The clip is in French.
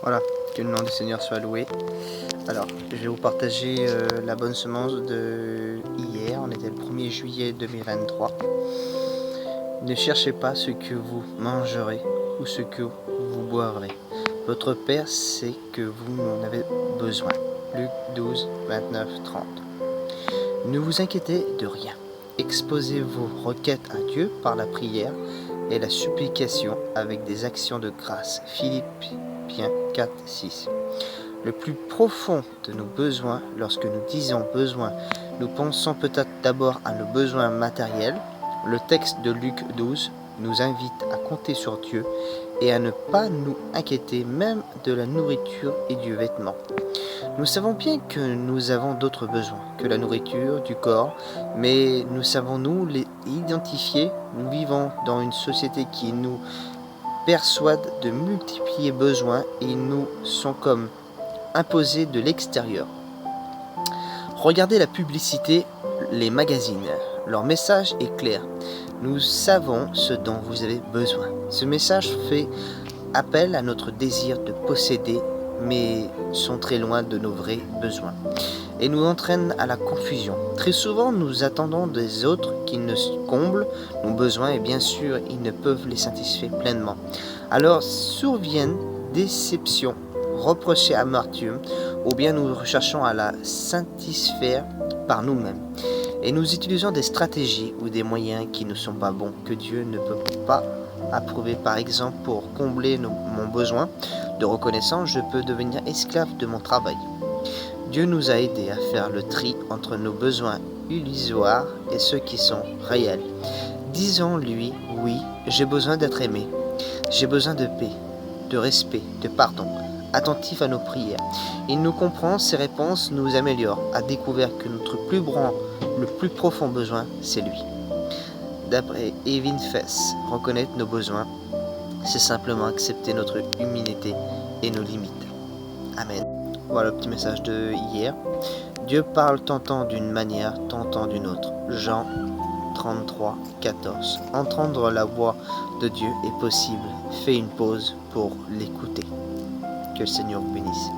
Voilà, que le nom du Seigneur soit loué. Alors, je vais vous partager la bonne semence de hier. On était le 1er juillet 2023. Ne cherchez pas ce que vous mangerez ou ce que vous boirez. Votre Père sait que vous en avez besoin. Luc 12, 29, 30. Ne vous inquiétez de rien. Exposez vos requêtes à Dieu par la prière et la supplication avec des actions de grâce. Philippiens 4, 6. Le plus profond de nos besoins, lorsque nous disons besoin, nous pensons peut-être d'abord à nos besoins matériels. Le texte de Luc 12 nous invite à compter sur Dieu et à ne pas nous inquiéter même de la nourriture et du vêtement. Nous savons bien que nous avons d'autres besoins que la nourriture du corps, mais nous savons-nous les identifier? Nous vivons dans une société qui nous persuade de multiplier besoins et nous sont comme imposés de l'extérieur. Regardez la publicité, les magazines. Leur message est clair. Nous savons ce dont vous avez besoin. Ce message fait appel à notre désir de posséder, mais sont très loin de nos vrais besoins et nous entraîne à la confusion. Très souvent, nous attendons des autres qu'ils ne comblent nos besoins et bien sûr, ils ne peuvent les satisfaire pleinement. Alors surviennent déceptions, reproches et amertume, ou bien nous recherchons à la satisfaire par nous-mêmes. Et nous utilisons des stratégies ou des moyens qui ne sont pas bons, que Dieu ne peut pas approuver. Par exemple, pour combler mon besoin de reconnaissance, je peux devenir esclave de mon travail. Dieu nous a aidés à faire le tri entre nos besoins illusoires et ceux qui sont réels. Disons-lui, oui, j'ai besoin d'être aimé, j'ai besoin de paix, de respect, de pardon, attentif à nos prières. Il nous comprend, ses réponses nous améliorent, a découvert que notre le plus profond besoin, c'est lui. D'après Evin Fess, reconnaître nos besoins, c'est simplement accepter notre humilité et nos limites. Amen. Voilà le petit message de hier. Dieu parle tantôt d'une manière, tantôt d'une autre. Jean 33, 14. Entendre la voix de Dieu est possible. Fais une pause pour l'écouter. Que le Seigneur vous bénisse.